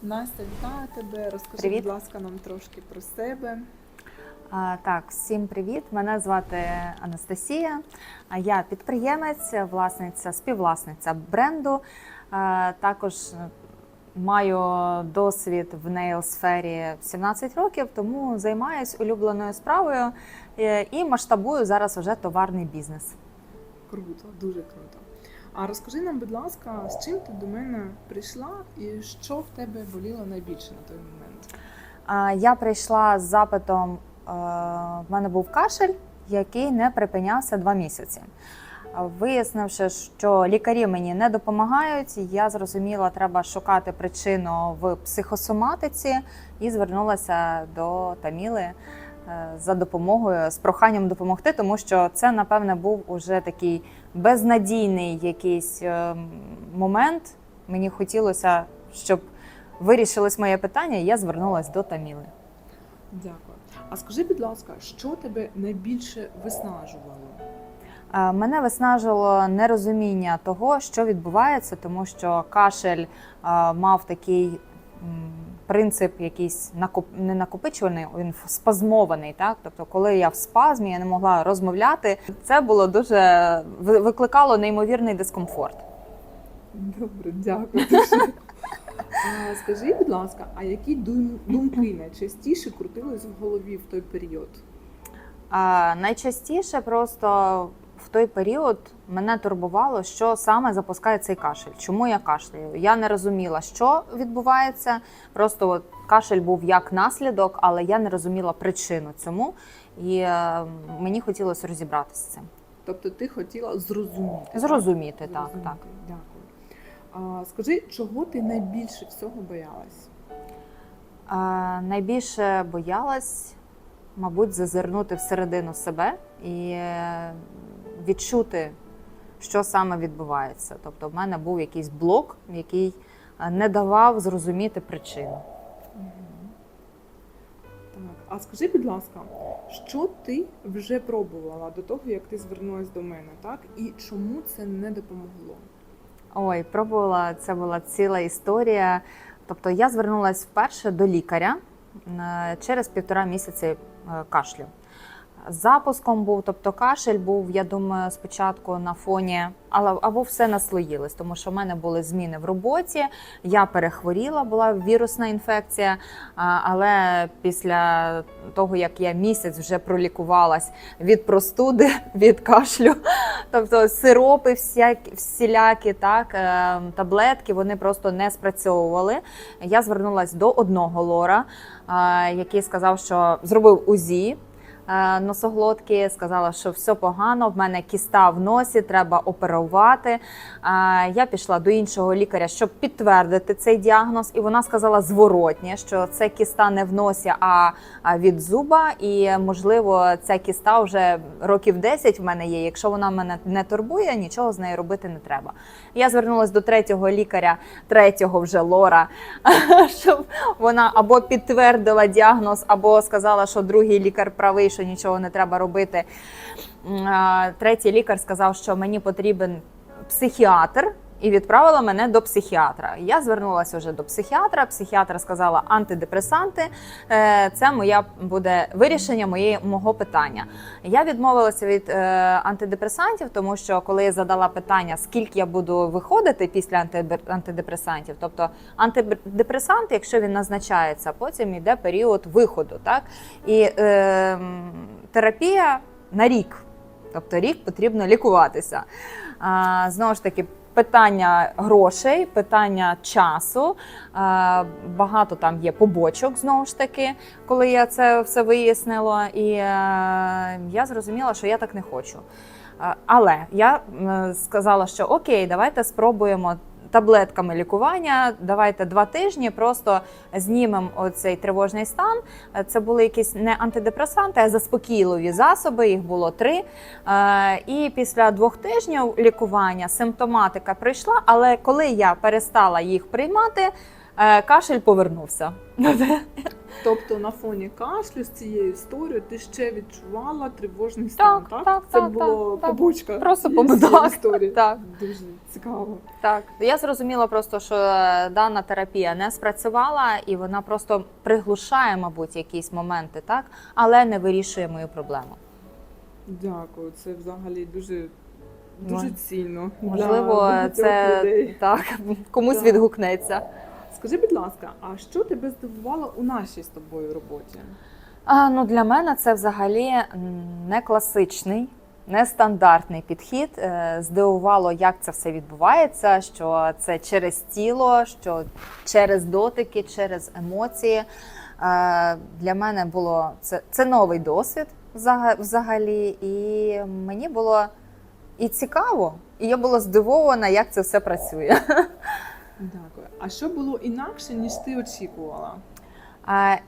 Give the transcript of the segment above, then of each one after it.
Настя, вітаю тебе. Розкажи, Привіт. будь ласка, нам трошки про себе. Так, всім привіт. Мене звати Анастасія. Я підприємець, власниця, співвласниця бренду. Також маю досвід в нейл-сфері 17 років, тому займаюся улюбленою справою і масштабую зараз вже товарний бізнес. Круто, дуже круто. А розкажи нам, будь ласка, з чим ти до мене прийшла і що в тебе боліло найбільше на той момент? Я прийшла з запитом, в мене був кашель, який не припинявся 2 місяці. Вияснивши, що лікарі мені не допомагають, я зрозуміла, треба шукати причину в психосоматиці і звернулася до Таміли за допомогою, з проханням допомогти, тому що це, напевне, був уже такий безнадійний якийсь момент. Мені хотілося, щоб вирішилось моє питання, і я звернулася до Таміли. Дякую. А скажи, будь ласка, що тебе найбільше виснажувало? Мене виснажило нерозуміння того, що відбувається, тому що кашель мав такий принцип якийсь не накопичувальний, він спазмований. Так? Тобто, коли я в спазмі, я не могла розмовляти, це було дуже, викликало неймовірний дискомфорт. Добре, дякую дуже. Скажи, будь ласка, а які думки найчастіше крутились в голові в той період? Найчастіше просто в той період мене турбувало, що саме запускає цей кашель. Чому я кашляю? Я не розуміла, що відбувається. Просто от кашель був як наслідок, але я не розуміла причину цьому. І мені хотілося розібратися з цим. Тобто ти хотіла зрозуміти? Зрозуміти, так. Дякую. Скажи, чого ти найбільше всього боялась? Найбільше боялась, мабуть, зазирнути всередину себе і відчути, що саме відбувається. Тобто в мене був якийсь блок, який не давав зрозуміти причину. Так. А скажи, будь ласка, що ти вже пробувала до того, як ти звернулася до мене, так? І чому це не допомогло? Ой, пробувала, це була ціла історія. Тобто я звернулася вперше до лікаря через 1,5 місяці кашлю. Запуском був, тобто кашель був, я думаю, спочатку на фоні, або все наслоїлось, тому що в мене були зміни в роботі, я перехворіла, була вірусна інфекція, але після того, як я місяць вже пролікувалась від простуди, від кашлю, тобто сиропи всілякі, так, таблетки, вони просто не спрацьовували. Я звернулася до одного лора, який сказав, що зробив УЗІ носоглотки, сказала, що все погано, в мене кіста в носі, треба оперувати. Я пішла до іншого лікаря, щоб підтвердити цей діагноз, і вона сказала зворотнє, що це кіста не в носі, а від зуба, і, можливо, ця кіста вже років 10 в мене є, якщо вона мене не турбує, нічого з нею робити не треба. Я звернулася до третього лікаря, третього вже лора, щоб вона або підтвердила діагноз, або сказала, що другий лікар правий, що нічого не треба робити. Третій лікар сказав, що мені потрібен психіатр, і відправила мене до психіатра. Я звернулася вже до психіатра, психіатр сказала антидепресанти, це буде вирішення мого питання. Я відмовилася від антидепресантів, тому що коли я задала питання, скільки я буду виходити після антидепресантів, тобто антидепресант, якщо він назначається, потім йде період виходу, так? І терапія на рік, тобто рік потрібно лікуватися. Знову ж таки, питання грошей, питання часу, багато там є побочок, знову ж таки, коли я це все вияснила, і я зрозуміла, що я так не хочу. Але я сказала, що окей, давайте спробуємо таблетками лікування, давайте 2 тижні просто знімемо оцей тривожний стан. Це були якісь не антидепресанти, а заспокійливі засоби, їх було 3. І після 2 тижнів лікування симптоматика прийшла, але коли я перестала їх приймати, кашель повернувся. Тобто на фоні кашлю з цією історією ти ще відчувала тривожний стан, так? Так, Це так, було так, так. побочка Просто цієї побудова. історії. Так. Дуже цікаво. Так, я зрозуміла просто, що дана терапія не спрацювала, і вона просто приглушає, мабуть, якісь моменти, так, але не вирішує мою проблему. Дякую, це взагалі дуже Мо- цінно. Можливо, для багатьох це людей. так комусь Так. відгукнеться. Скажи, будь ласка, а що тебе здивувало у нашій з тобою роботі? Ну, для мене це взагалі не класичний, не стандартний підхід. Здивувало, як це все відбувається, що це через тіло, що через дотики, через емоції. Для мене було це новий досвід взагалі, і мені було і цікаво, і я була здивована, як це все працює. Дякую. А що було інакше, ніж ти очікувала?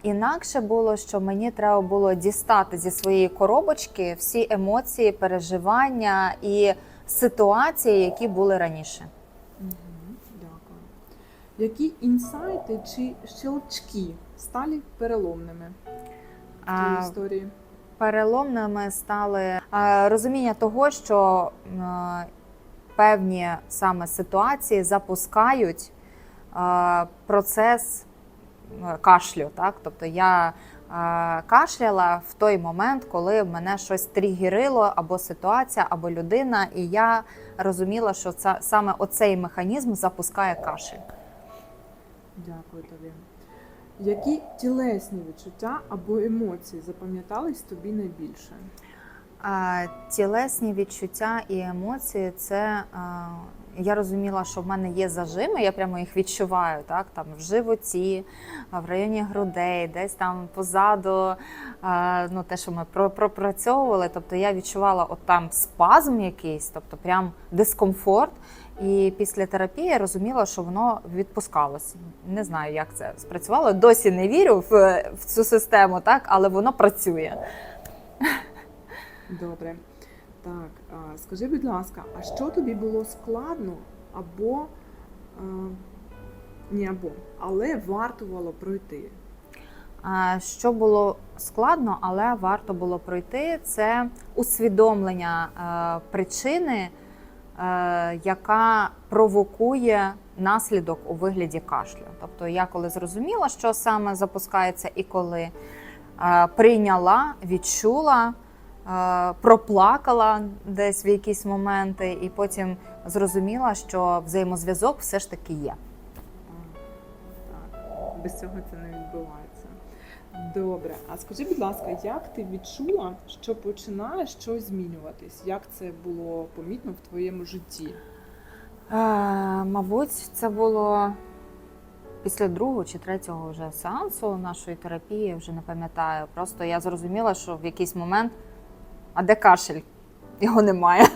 Інакше було, що мені треба було дістати зі своєї коробочки всі емоції, переживання і ситуації, які були раніше. Дякую. Які інсайти чи щелчки стали переломними в твоїй історії? Переломними стали розуміння того, що певні саме ситуації запускають процес кашлю. Так? Тобто я кашляла в той момент, коли мене щось тригерило, або ситуація, або людина, і я розуміла, що це саме оцей механізм запускає кашель. Дякую тобі. Які тілесні відчуття або емоції запам'ятались тобі найбільше? Тілесні відчуття і емоції – це я розуміла, що в мене є зажими, я прямо їх відчуваю, так, там в животі, в районі грудей, десь там позаду, ну, те, що ми пропрацьовували, тобто я відчувала от там спазм якийсь, тобто прям дискомфорт. І після терапії я розуміла, що воно відпускалося. Не знаю, як це спрацювало, досі не вірю в цю систему, так, але воно працює. Добре. Так, скажи, будь ласка, а що тобі було складно або але вартувало пройти? Що було складно, але варто було пройти, це усвідомлення причини, яка провокує наслідок у вигляді кашлю. Тобто я коли зрозуміла, що саме запускається, і коли прийняла, відчула, проплакала десь в якісь моменти, і потім зрозуміла, що взаємозв'язок все ж таки є. Так, без цього це не відбувається. Добре, а скажи, будь ласка, як ти відчула, що починає щось змінюватись? Як це було помітно в твоєму житті? Мабуть, це було після другого чи третього вже сеансу нашої терапії, вже не пам'ятаю. Просто я зрозуміла, що в якийсь момент, а де кашель? Його немає.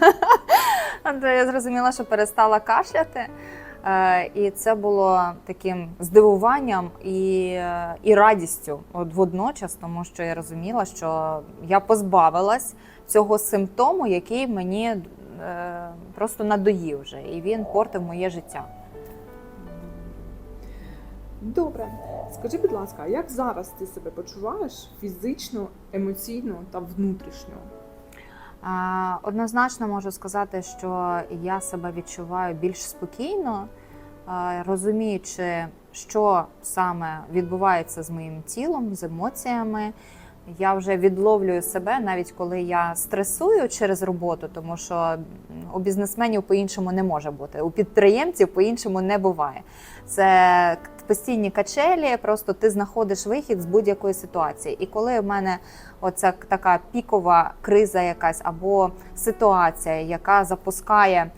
Я зрозуміла, що перестала кашляти. І це було таким здивуванням і радістю водночас, тому що я розуміла, що я позбавилась цього симптому, який мені просто надоїв вже, і він портив моє життя. Добре. Скажи, будь ласка, а як зараз ти себе почуваєш фізично, емоційно та внутрішньо? Однозначно можу сказати, що я себе відчуваю більш спокійно, розуміючи, що саме відбувається з моїм тілом, з емоціями. Я вже відловлюю себе, навіть коли я стресую через роботу, тому що у бізнесменів по-іншому не може бути, у підприємців по-іншому не буває. Це постійні качелі, просто ти знаходиш вихід з будь-якої ситуації. І коли в мене оця така пікова криза якась або ситуація, яка запускає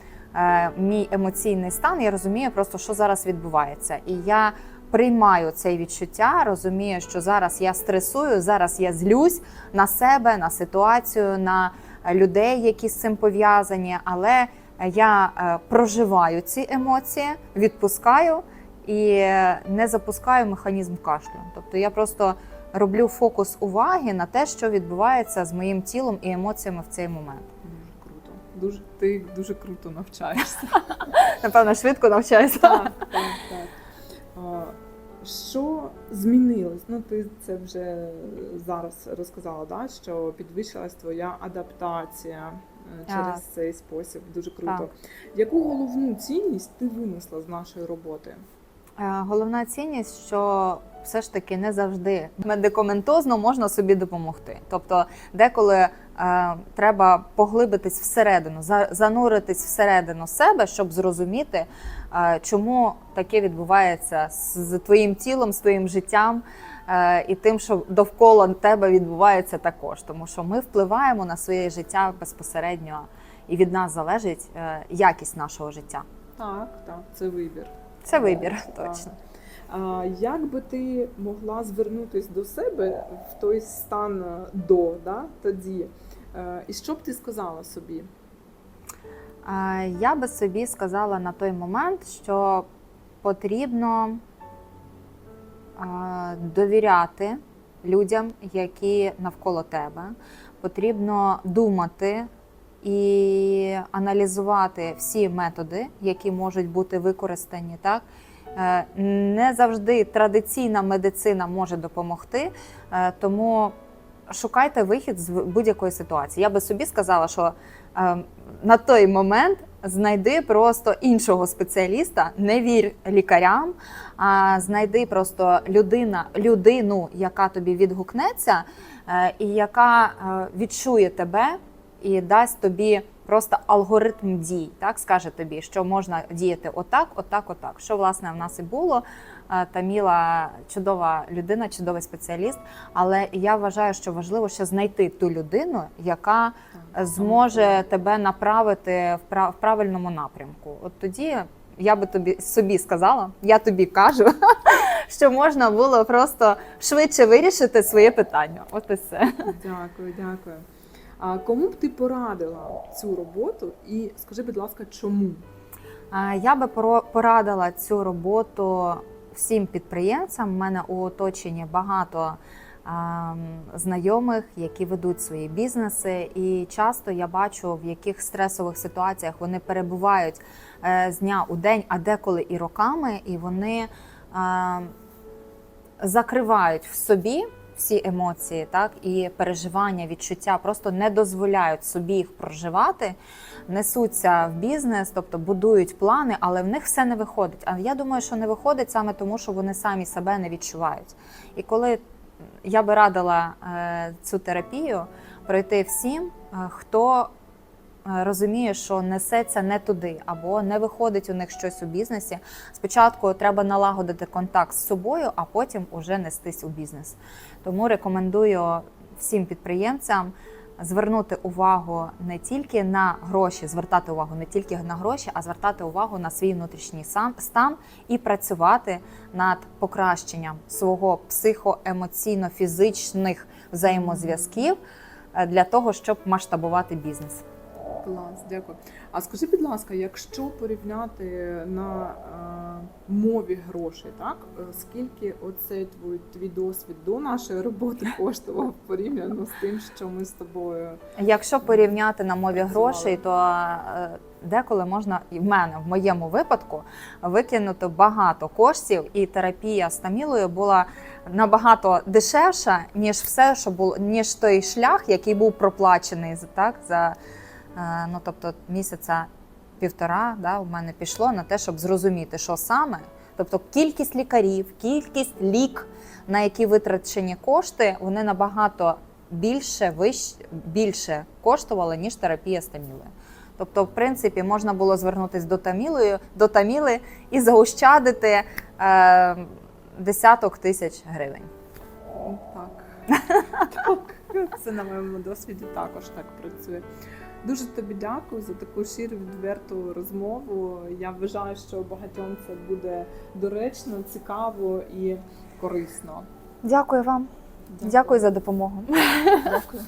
мій емоційний стан, я розумію просто, що зараз відбувається. І я приймаю це відчуття, розумію, що зараз я стресую, зараз я злюсь на себе, на ситуацію, на людей, які з цим пов'язані, але я проживаю ці емоції, відпускаю і не запускаю механізм кашлю. Тобто я просто роблю фокус уваги на те, що відбувається з моїм тілом і емоціями в цей момент. Дуже круто. Ти дуже круто навчаєшся. Напевно, швидко навчаюся. Так. Що змінилось? Ну, ти це вже зараз розказала, да? Що підвищилась твоя адаптація через Так. цей спосіб. Дуже круто. Так. Яку головну цінність ти винесла з нашої роботи? Головна цінність, що все ж таки не завжди медикаментозно можна собі допомогти. Тобто деколи треба поглибитись всередину, зануритись всередину себе, щоб зрозуміти, чому таке відбувається з твоїм тілом, з твоїм життям і тим, що довкола тебе відбувається також. Тому що ми впливаємо на своє життя безпосередньо, і від нас залежить якість нашого життя. Так, це вибір. Це вибір, Так. точно. Як би ти могла звернутися до себе в той стан до, да, тоді? І що б ти сказала собі? Я би собі сказала на той момент, що потрібно довіряти людям, які навколо тебе. Потрібно думати і аналізувати всі методи, які можуть бути використані. Так? Не завжди традиційна медицина може допомогти, тому шукайте вихід з будь-якої ситуації. Я би собі сказала, що на той момент знайди просто іншого спеціаліста, не вір лікарям, а знайди просто людину, яка тобі відгукнеться і яка відчує тебе і дасть тобі просто алгоритм дій, так, скаже тобі, що можна діяти отак, отак, отак. Що, власне, в нас і було. Таміла чудова людина, чудовий спеціаліст, але я вважаю, що важливо ще знайти ту людину, яка зможе тебе направити в правильному напрямку. От тоді я би собі сказала, я тобі кажу, що можна було просто швидше вирішити своє питання. От і все. Дякую, дякую. А кому б ти порадила цю роботу і скажи, будь ласка, чому? Я би порадила цю роботу всім підприємцям. У мене у оточенні багато знайомих, які ведуть свої бізнеси, і часто я бачу, в яких стресових ситуаціях вони перебувають з дня у день, а деколи і роками, і вони закривають в собі всі емоції, так, і переживання, відчуття, просто не дозволяють собі їх проживати, несуться в бізнес, тобто будують плани, але в них все не виходить. А я думаю, що не виходить саме тому, що вони самі себе не відчувають. І коли я би радила цю терапію пройти всім, хто розуміє, що несеться не туди, або не виходить у них щось у бізнесі. Спочатку треба налагодити контакт з собою, а потім уже нестись у бізнес. Тому рекомендую всім підприємцям звернути увагу не тільки на гроші, звертати увагу не тільки на гроші, а звертати увагу на свій внутрішній стан і працювати над покращенням свого психоемоційно-фізичних взаємозв'язків для того, щоб масштабувати бізнес. Клас, дякую. А скажи, будь ласка, якщо порівняти на мові грошей, так? Скільки оцей твій досвід до нашої роботи коштував порівняно з тим, що ми з тобою? Якщо порівняти на мові грошей, то деколи можна, і в моєму випадку, викинути багато коштів, і терапія з Тамілою була набагато дешевша, ніж все, що було, ніж той шлях, який був проплачений, так, за тобто місяця півтора, да, у мене пішло на те, щоб зрозуміти, що саме. Тобто кількість лікарів, кількість лік, на які витрачені кошти, вони набагато більше коштували, ніж терапія з Тамілою. Тобто, в принципі, можна було звернутися до Таміли і заощадити десяток тисяч гривень. Так. Це на моєму досвіді також так працює. Дуже тобі дякую за таку щиру, відверту розмову. Я вважаю, що багатьом це буде доречно, цікаво і корисно. Дякую вам. Дякую за допомогу. Дякую.